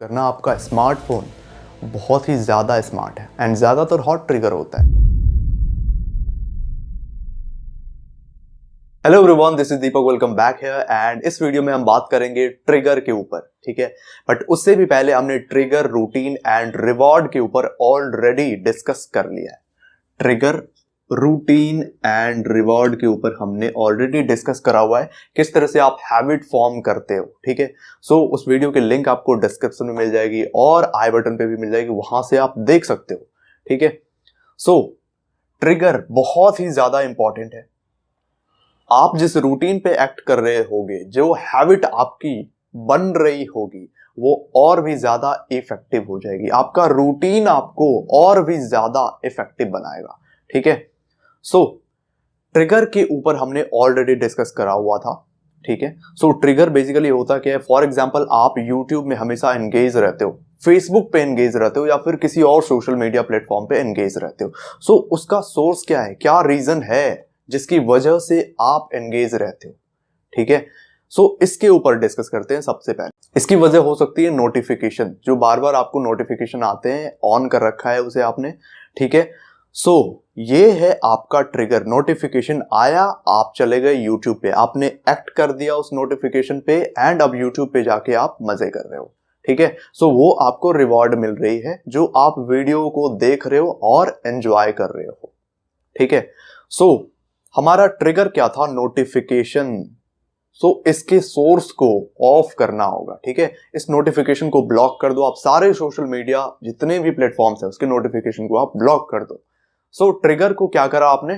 करना आपका स्मार्टफोन बहुत ही ज़्यादा स्मार्ट है एंड ज़्यादातर हॉट ट्रिगर होता है। Hello everyone, this is Deepak, welcome back here. And इस वीडियो में हम बात करेंगे ट्रिगर के ऊपर, ठीक है। बट उससे भी पहले हमने ट्रिगर, रूटीन एंड रिवॉर्ड के ऊपर ऑलरेडी डिस्कस कर लिया है। ट्रिगर, रूटीन एंड रिवॉर्ड के ऊपर हमने ऑलरेडी डिस्कस करा हुआ है, किस तरह से आप हैबिट फॉर्म करते हो, ठीक है। सो उस वीडियो की लिंक आपको डिस्क्रिप्शन में मिल जाएगी और आई बटन पे भी मिल जाएगी, वहां से आप देख सकते हो, ठीक है। सो ट्रिगर बहुत ही ज्यादा इंपॉर्टेंट है। आप जिस रूटीन पे एक्ट कर रहे होगे, जो हैबिट आपकी बन रही होगी, वो और भी ज्यादा इफेक्टिव हो जाएगी। आपका रूटीन आपको और भी ज्यादा इफेक्टिव बनाएगा, ठीक है। सो ट्रिगर के ऊपर हमने ऑलरेडी डिस्कस करा हुआ था, ठीक है। सो ट्रिगर बेसिकली होता क्या है? फॉर एग्जांपल, आप यूट्यूब में हमेशा एंगेज रहते हो, फेसबुक पे एंगेज रहते हो या फिर किसी और सोशल मीडिया प्लेटफॉर्म पे एंगेज रहते हो। सो उसका सोर्स क्या है, क्या रीजन है जिसकी वजह से आप एंगेज रहते हो, ठीक है। सो इसके ऊपर डिस्कस करते हैं। सबसे पहले इसकी वजह हो सकती है नोटिफिकेशन, जो बार बार आपको नोटिफिकेशन आते हैं, ऑन कर रखा है उसे आपने, ठीक है। सो ये है आपका ट्रिगर। नोटिफिकेशन आया, आप चले गए यूट्यूब पे, आपने एक्ट कर दिया उस नोटिफिकेशन पे एंड अब यूट्यूब पे जाके आप मजे कर रहे हो, ठीक है। सो वो आपको रिवॉर्ड मिल रही है जो आप वीडियो को देख रहे हो और एंजॉय कर रहे हो, ठीक है। सो हमारा ट्रिगर क्या था? नोटिफिकेशन। सो इसके सोर्स को ऑफ करना होगा, ठीक है। इस नोटिफिकेशन को ब्लॉक कर दो। आप सारे सोशल मीडिया जितने भी प्लेटफॉर्म्स है उसके नोटिफिकेशन को आप ब्लॉक कर दो। सो ट्रिगर को क्या करा आपने?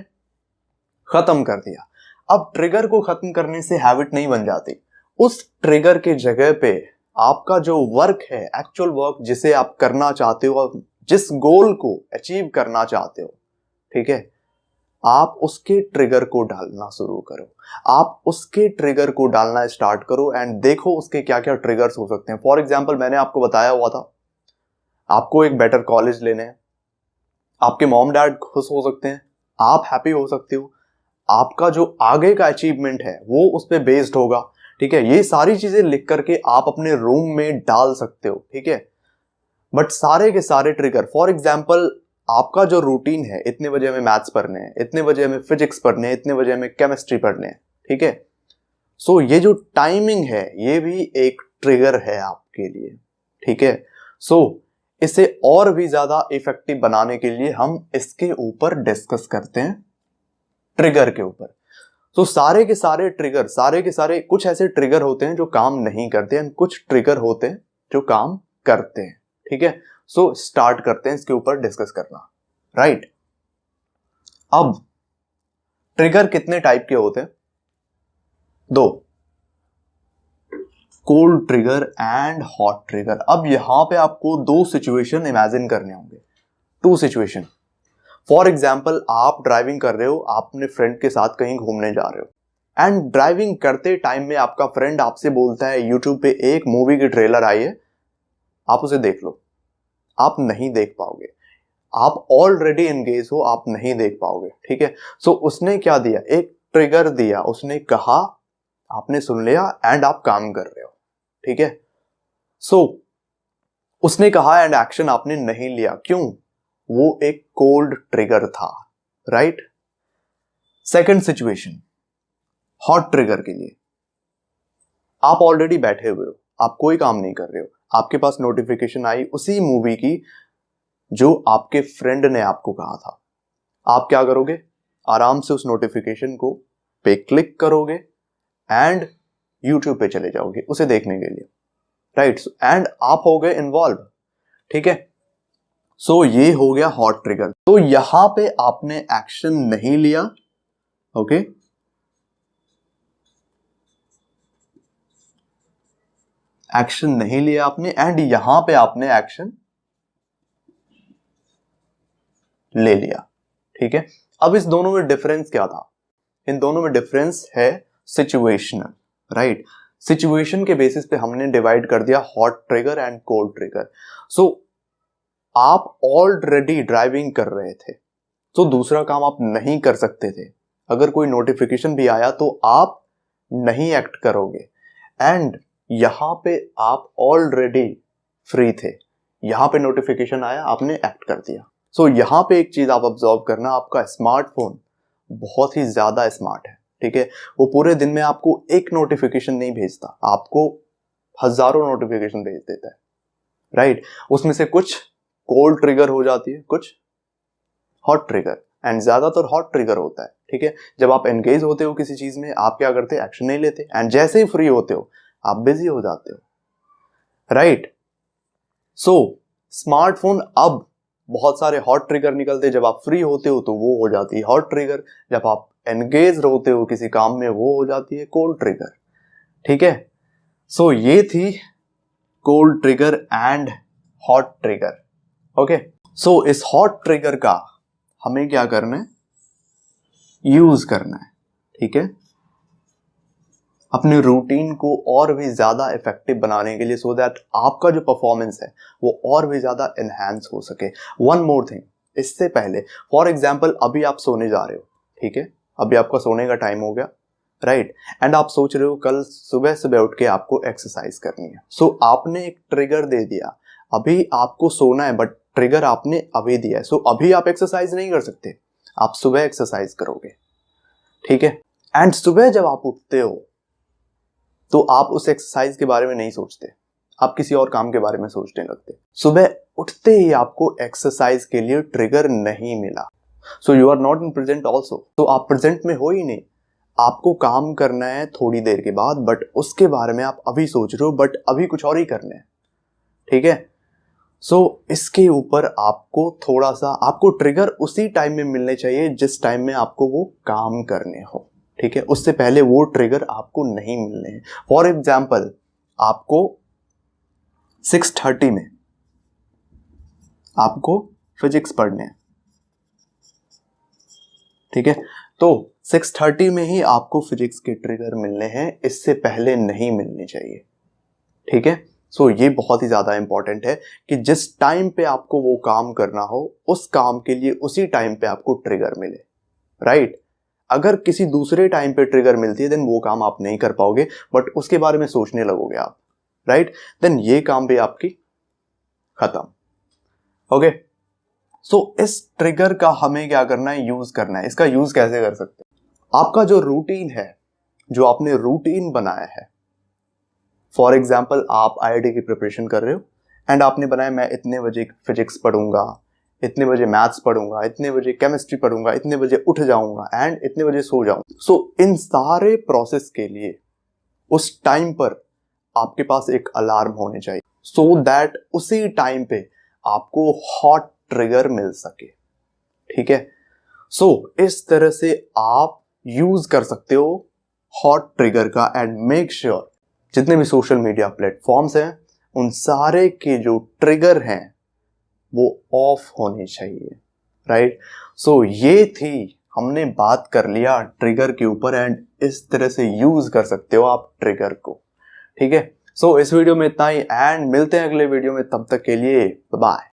खत्म कर दिया। अब ट्रिगर को खत्म करने से हैबिट नहीं बन जाती। उस ट्रिगर के जगह पे आपका जो वर्क है, एक्चुअल वर्क जिसे आप करना चाहते हो, जिस गोल को अचीव करना चाहते हो, ठीक है, आप उसके ट्रिगर को डालना शुरू करो। आप उसके ट्रिगर को डालना स्टार्ट करो एंड देखो उसके क्या क्या ट्रिगर्स हो सकते हैं। फॉर एग्जाम्पल, मैंने आपको बताया हुआ था आपको एक बेटर कॉलेज लेने हैं, आपके मॉम डैड खुश हो सकते हैं, आप हैप्पी हो सकते हो, आपका जो आगे का अचीवमेंट है वो उस पर बेस्ड होगा, ठीक है। ये सारी चीजें लिख करके आप अपने रूम में डाल सकते हो, ठीक है। बट सारे के सारे ट्रिगर, फॉर एग्जाम्पल, आपका जो रूटीन है, इतने बजे हमें मैथ्स पढ़ने हैं, इतने बजे हमें फिजिक्स पढ़ने हैं, इतने बजे हमें केमिस्ट्री पढ़ने हैं, ठीक है। सो ये जो टाइमिंग है ये भी एक ट्रिगर है आपके लिए, ठीक है। सो इसे और भी ज्यादा इफेक्टिव बनाने के लिए हम इसके ऊपर डिस्कस करते हैं, ट्रिगर के ऊपर। तो सारे के सारे ट्रिगर, सारे के सारे, कुछ ऐसे ट्रिगर होते हैं जो काम नहीं करते हैं, कुछ ट्रिगर होते हैं जो काम करते हैं, ठीक है। सो स्टार्ट करते हैं इसके ऊपर डिस्कस करना, राइट। अब ट्रिगर कितने टाइप के होते हैं? दो, cold trigger and hot trigger. अब यहां पे आपको दो सिचुएशन इमेजिन करने होंगे, टू सिचुएशन। फॉर एग्जाम्पल, आप ड्राइविंग कर रहे हो, आप अपने फ्रेंड के साथ कहीं घूमने जा रहे हो एंड ड्राइविंग करते टाइम में आपका फ्रेंड आपसे बोलता है यूट्यूब पे एक मूवी की ट्रेलर आई है, आप उसे देख लो। आप नहीं देख पाओगे, आप ऑलरेडी एंगेज हो, आप नहीं देख पाओगे, ठीक है। सो उसने क्या दिया? एक ट्रिगर दिया। उसने कहा, आपने सुन लिया एंड आप काम कर रहे हो, ठीक है। सो उसने कहा एंड एक्शन आपने नहीं लिया, क्यों? वो एक कोल्ड ट्रिगर था, right. Second situation, hot trigger के लिए, आप ऑलरेडी बैठे हुए हो, आप कोई काम नहीं कर रहे हो, आपके पास नोटिफिकेशन आई उसी मूवी की जो आपके फ्रेंड ने आपको कहा था। आप क्या करोगे? आराम से उस नोटिफिकेशन को पे क्लिक करोगे एंड यूट्यूब पे चले जाओगे उसे देखने के लिए, राइट। एंड आप हो गए इन्वॉल्व, ठीक है। सो ये हो गया हॉट ट्रिगर। तो यहां पे आपने एक्शन नहीं लिया, ओके। एक्शन नहीं लिया आपने एंड यहां पे आपने एक्शन ले लिया, ठीक है। अब इस दोनों में डिफरेंस क्या था? इन दोनों में डिफरेंस है सिचुएशनल, राइट। सिचुएशन के बेसिस पे हमने डिवाइड कर दिया hot trigger and cold trigger. So आप ऑलरेडी ड्राइविंग कर रहे थे तो दूसरा काम आप नहीं कर सकते थे। अगर कोई नोटिफिकेशन भी आया तो आप नहीं एक्ट करोगे एंड यहां पे आप ऑलरेडी फ्री थे, यहाँ पे नोटिफिकेशन आया, आपने एक्ट कर दिया। सो यहाँ पे एक चीज आप ऑब्जर्व करना, आपका स्मार्टफोन बहुत ही ज्यादा स्मार्ट है, ठीक है। वो पूरे दिन में आपको एक नोटिफिकेशन नहीं भेजता, आपको हजारों नोटिफिकेशन भेज देता है, राइट। उसमें से कुछ कोल्ड ट्रिगर हो जाती है, कुछ हॉट ट्रिगर, एंड ज्यादातर हॉट ट्रिगर होता है, ठीक है। जब आप एंगेज होते हो किसी चीज में, आप क्या करते हैं, एक्शन नहीं लेते, एंड जैसे ही फ्री होते हो आप बिजी हो जाते हो, राइट। सो स्मार्टफोन अब बहुत सारे हॉट ट्रिगर निकलते हैं, जब आप फ्री होते हो तो वो हो जाती है हॉट ट्रिगर, जब आप एंगेज होते हो किसी काम में वो हो जाती है कोल्ड ट्रिगर, ठीक है। सो ये थी cold trigger and hot trigger, okay. So इस हॉट ट्रिगर का हमें क्या करना है, यूज करना है, ठीक है, अपने रूटीन को और भी ज्यादा इफेक्टिव बनाने के लिए, सो दैट आपका जो परफॉर्मेंस है वो और भी ज्यादा एनहांस हो सके। वन मोर थिंग, इससे पहले फॉर एग्जाम्पल अभी आप सोने जा रहे हो, ठीक है, अभी आपका सोने का टाइम हो गया, राइट, एंड आप सोच रहे हो कल सुबह सुबह उठ के आपको एक्सरसाइज करनी है। सो आपने एक ट्रिगर दे दिया, अभी आपको सोना है बट ट्रिगर आपने अभी दिया है, सो अभी आप एक्सरसाइज नहीं कर सकते, आप सुबह एक्सरसाइज करोगे, ठीक है। एंड सुबह जब आप उठते हो तो आप उस एक्सरसाइज के बारे में नहीं सोचते, आप किसी और काम के बारे में सोचने लगते। सुबह उठते ही आपको एक्सरसाइज के लिए ट्रिगर नहीं मिला, so you are not in present also, तो आप प्रेजेंट में हो ही नहीं। आपको काम करना है थोड़ी देर के बाद, बट उसके बारे में आप अभी सोच रहे हो, बट अभी कुछ और ही करना है, ठीक है। सो इसके ऊपर आपको थोड़ा सा, आपको ट्रिगर उसी टाइम में मिलने चाहिए जिस टाइम में आपको वो काम करने हो, ठीक है, उससे पहले वो ट्रिगर आपको नहीं मिलने हैं। फॉर एग्जाम्पल आपको 6:30 में आपको फिजिक्स पढ़ने हैं, ठीक है, तो 6:30 में ही आपको फिजिक्स के ट्रिगर मिलने हैं, इससे पहले नहीं मिलने चाहिए, ठीक है। सो ये बहुत ही ज्यादा इंपॉर्टेंट है कि जिस टाइम पे आपको वो काम करना हो, उस काम के लिए उसी टाइम पे आपको ट्रिगर मिले, राइट। अगर किसी दूसरे टाइम पे ट्रिगर मिलती है देन वो काम आप नहीं कर पाओगे, बट उसके बारे में सोचने लगोगे आप, राइट, देन ये काम भी आपकी खत्म, ओके। सो इस ट्रिगर का हमें क्या करना है, यूज करना है। इसका यूज कैसे कर सकते हैं, आपका जो रूटीन है, जो आपने रूटीन बनाया है, फॉर एग्जाम्पल आप IIT की प्रिपरेशन कर रहे हो एंड आपने बनाया मैं इतने बजे फिजिक्स पढ़ूंगा, इतने बजे मैथ्स पढ़ूंगा, इतने बजे केमिस्ट्री पढ़ूंगा, इतने बजे उठ जाऊंगा एंड इतने बजे सो जाऊंगा। सो इन सारे प्रोसेस के लिए उस टाइम पर आपके पास एक अलार्म होने चाहिए, सो दैट उसी टाइम पे आपको हॉट ट्रिगर मिल सके, ठीक है। सो इस तरह से आप यूज कर सकते हो हॉट ट्रिगर का, एंड मेक श्योर जितने भी सोशल मीडिया प्लेटफॉर्म्स हैं उन सारे के जो ट्रिगर हैं वो ऑफ होने चाहिए, राइट। सो ये थी, हमने बात कर लिया ट्रिगर के ऊपर, एंड इस तरह से यूज कर सकते हो आप ट्रिगर को, ठीक है। सो इस वीडियो में इतना ही, एंड मिलते हैं अगले वीडियो में, तब तक के लिए बाय।